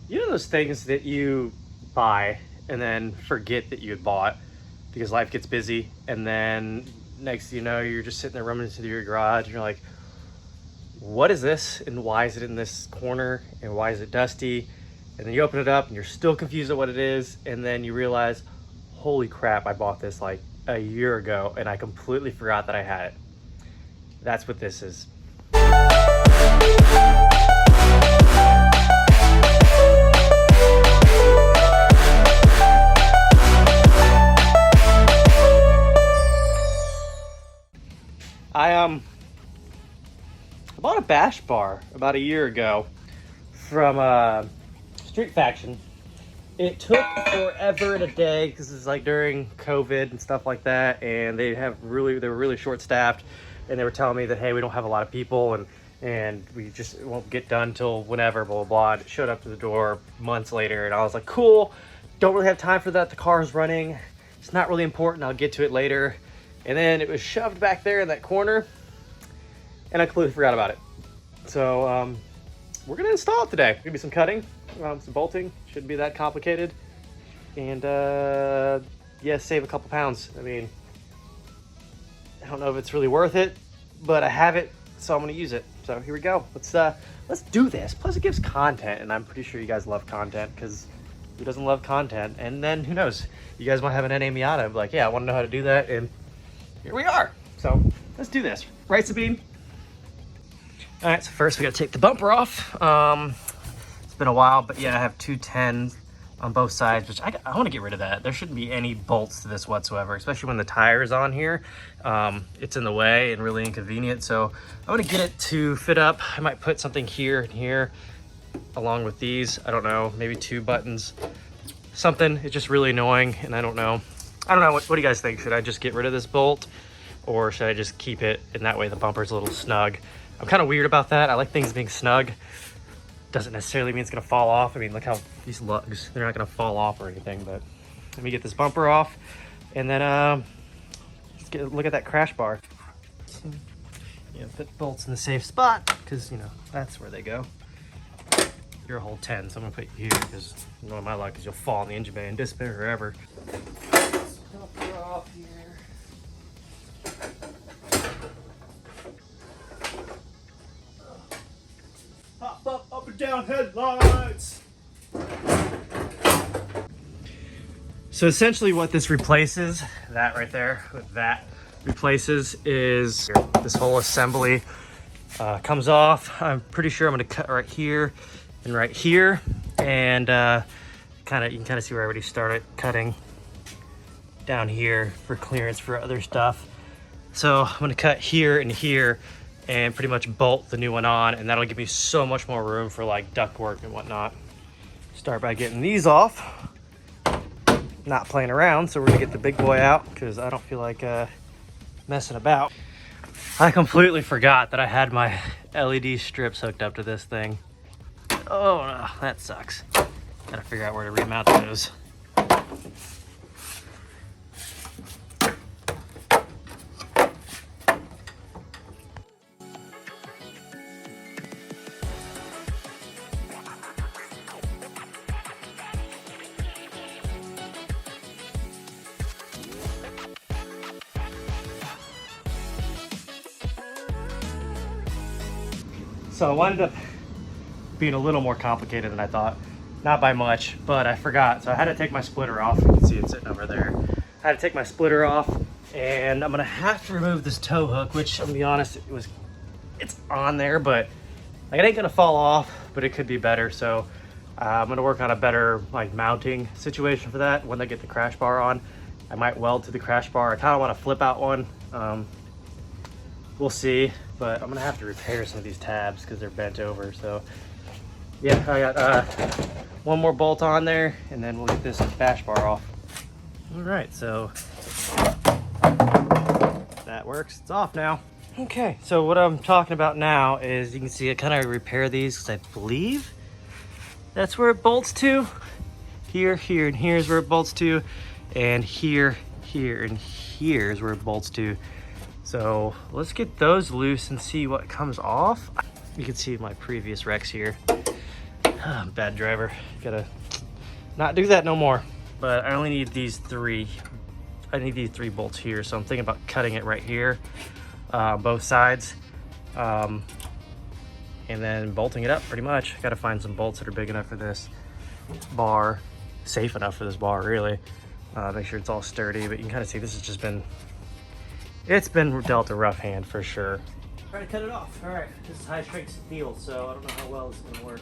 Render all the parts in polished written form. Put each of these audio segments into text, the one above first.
You know those things that you buy and then forget that you had bought because life gets busy, and then next you know you're just sitting there rummaging through your garage and you're like, what is this and why is it in this corner and why is it dusty? And then you open it up and you're still confused at what it is, and then you realize, holy crap, I bought this like a year ago and I completely forgot that I had it. That's what this is. I bought a bash bar about a year ago from Streetfaction. It took forever and a day because it's like during COVID and stuff like that, and they were really short staffed, and they were telling me that, hey, we don't have a lot of people and we just won't get done till whenever, blah blah blah. And it showed up to the door months later, and I was like, cool, don't really have time for that, the car's running, it's not really important, I'll get to it later. And then it was shoved back there in that corner and I completely forgot about it. So we're gonna install it today. Gonna be some cutting, some bolting, shouldn't be that complicated. And yeah, save a couple pounds. I mean, I don't know if it's really worth it, but I have it, so I'm gonna use it. So here we go. Let's do this. Plus it gives content, and I'm pretty sure you guys love content, because who doesn't love content? And then who knows? You guys might have an NA Miata and be like, yeah, I want to know how to do that, and here we are. So let's do this. Right, Sabine? All right, so first we gotta take the bumper off. It's been a while, but yeah, I have 210s on both sides, which I want to get rid of that. There shouldn't be any bolts to this whatsoever, especially when the tire is on here. It's in the way and really inconvenient, so I want to get it to fit up. I might put something here and here along with these. I don't know, maybe 2 buttons, something. It's just really annoying, and I don't know. What do you guys think? Should I just get rid of this bolt, or should I just keep it, and that way the bumper's a little snug? I'm kind of weird about that. I like things being snug. Doesn't necessarily mean it's gonna fall off. I mean, look how these lugs, they're not gonna fall off or anything, but let me get this bumper off, and then let's look at that crash bar. You know, put bolts in the safe spot, because you know, that's where they go. You're a whole 10, so I'm gonna put you here, because you know my luck is you'll fall in the engine bay and disappear forever. Bumper off here. Up and down headlights. So essentially what this replaces, that right there, what that replaces is this whole assembly comes off. I'm pretty sure I'm going to cut right here and right here, and you can kind of see where I already started cutting down here for clearance for other stuff. So I'm going to cut here and here and pretty much bolt the new one on, and that'll give me so much more room for like ductwork and whatnot. Start by getting these off, not playing around, so we're gonna get the big boy out because I don't feel like messing about. I completely forgot that I had my LED strips hooked up to this thing. Oh no, that sucks. Gotta figure out where to remount those. So it wound up being a little more complicated than I thought. Not by much, but I forgot. So I had to take my splitter off. You can see it sitting over there. I had to take my splitter off, and I'm gonna have to remove this tow hook, which I'm gonna be honest, it's on there, but like, it ain't gonna fall off, but it could be better. So I'm gonna work on a better like mounting situation for that. When I get the crash bar on, I might weld to the crash bar. I kind of want to flip out one. We'll see, but I'm gonna have to repair some of these tabs because they're bent over. So yeah, I got one more bolt on there, and then we'll get this bash bar off. All right, so that works. It's off now. Okay, so what I'm talking about now is, you can see I kind of repair these because I believe that's where it bolts to. Here, here, and here's where it bolts to, and here, here, and here's where it bolts to. So let's get those loose and see what comes off. You can see my previous wrecks here. Bad driver. Gotta not do that no more. But I only need these three. I need these 3 bolts here, so I'm thinking about cutting it right here, both sides, and then bolting it up pretty much. Got to find some bolts that are big enough for this bar, safe enough for this bar, really. Make sure it's all sturdy, but you can kind of see this has just been, it's been dealt a rough hand for sure. Trying to cut it off. All right, this is high strength steel, so I don't know how well it's gonna work.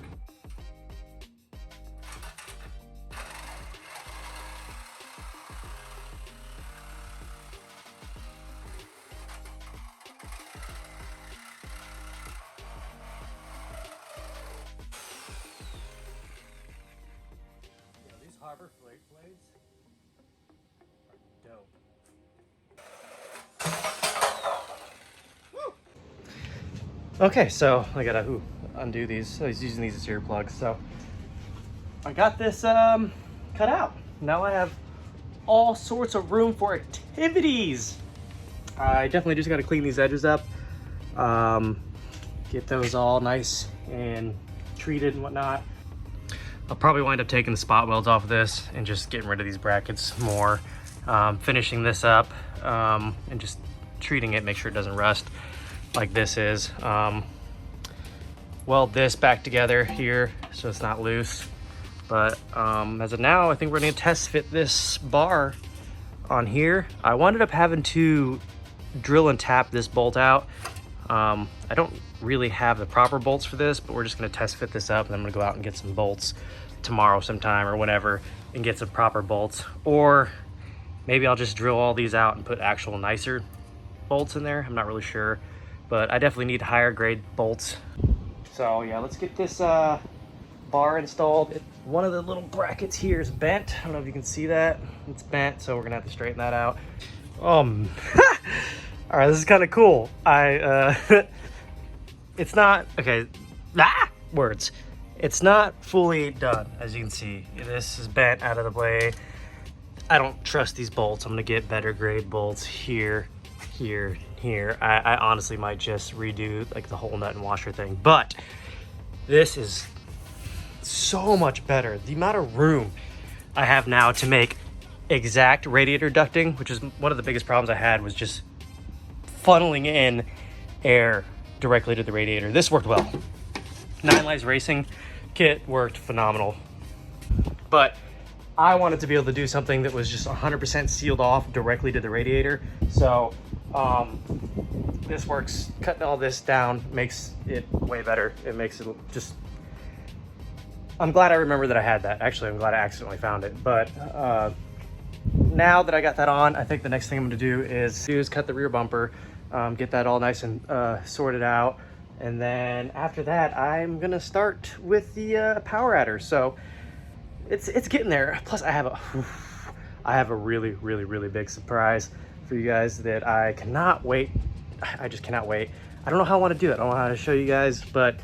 Harbor flake blades are dope. Woo! Okay, so I gotta undo these. I was using these as ear plugs, so I got this cut out. Now I have all sorts of room for activities. I definitely just gotta clean these edges up, get those all nice and treated and whatnot. I'll probably wind up taking the spot welds off of this and just getting rid of these brackets more, finishing this up, and just treating it, make sure it doesn't rust like this is. Weld this back together here so it's not loose. But as of now, I think we're gonna test fit this bar on here. I wound up having to drill and tap this bolt out. I don't really have the proper bolts for this, but we're just gonna test fit this up, and I'm gonna go out and get some bolts tomorrow sometime or whatever and get some proper bolts, or maybe I'll just drill all these out and put actual nicer bolts in there. I'm not really sure, but I definitely need higher grade bolts. So yeah, let's get this bar installed. One of the little brackets here is bent. I don't know if you can see that. It's bent, so we're gonna have to straighten that out. All right, this is kind of cool. It's not, okay, words. It's not fully done, as you can see. This is bent out of the way. I don't trust these bolts. I'm gonna get better grade bolts here, here, here. I honestly might just redo like the whole nut and washer thing, but this is so much better. The amount of room I have now to make exact radiator ducting, which is one of the biggest problems I had, was just funneling in air directly to the radiator. This worked well. Finalizing Racing kit worked phenomenal, but I wanted to be able to do something that was just 100% sealed off directly to the radiator. So this works. Cutting all this down makes it way better. It makes it just, I'm glad I remember that I had that. Actually, I'm glad I accidentally found it. But now that I got that on, I think the next thing I'm gonna do is cut the rear bumper, get that all nice and sorted out. And then after that, I'm gonna start with the power adder. So it's getting there. Plus I have a really, really, really big surprise for you guys that I cannot wait. I just cannot wait. I don't know how I want to do it. I don't know how to show you guys, but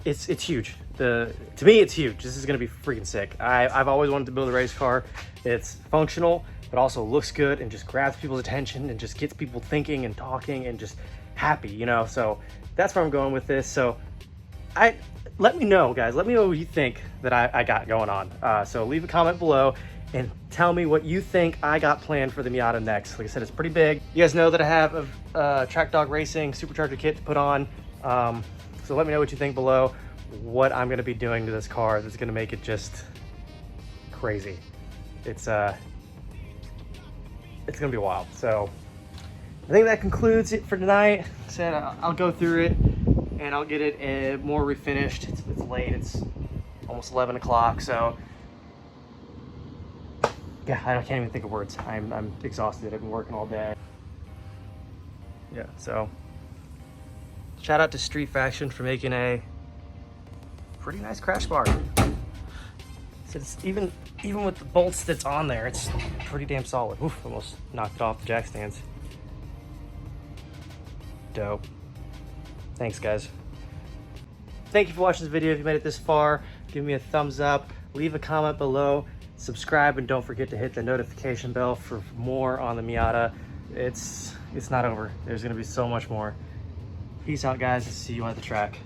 it's huge. To me, it's huge. This is gonna be freaking sick. I've always wanted to build a race car. It's functional, but also looks good and just grabs people's attention and just gets people thinking and talking and just happy, you know? So that's where I'm going with this. So let me know, guys. Let me know what you think that I got going on. So leave a comment below and tell me what you think I got planned for the Miata next. Like I said, it's pretty big. You guys know that I have a Track Dog Racing supercharger kit to put on. So let me know what you think below, what I'm gonna be doing to this car that's gonna make it just crazy. It's gonna be wild. So I think that concludes it for tonight. Like I said, I'll go through it and I'll get it more refinished. It's late, it's almost 11 o'clock, so yeah, I can't even think of words. I'm exhausted. I've been working all day. Yeah, so shout out to Streetfaction for making a pretty nice crash bar. So it's even with the bolts that's on there, it's pretty damn solid. Oof, almost knocked it off the jack stands. Dope. Thanks, guys. Thank you for watching this video. If you made it this far, give me a thumbs up, leave a comment below, subscribe, and don't forget to hit the notification bell for more on the Miata. It's not over. There's gonna be so much more. Peace out, guys. See you on the track.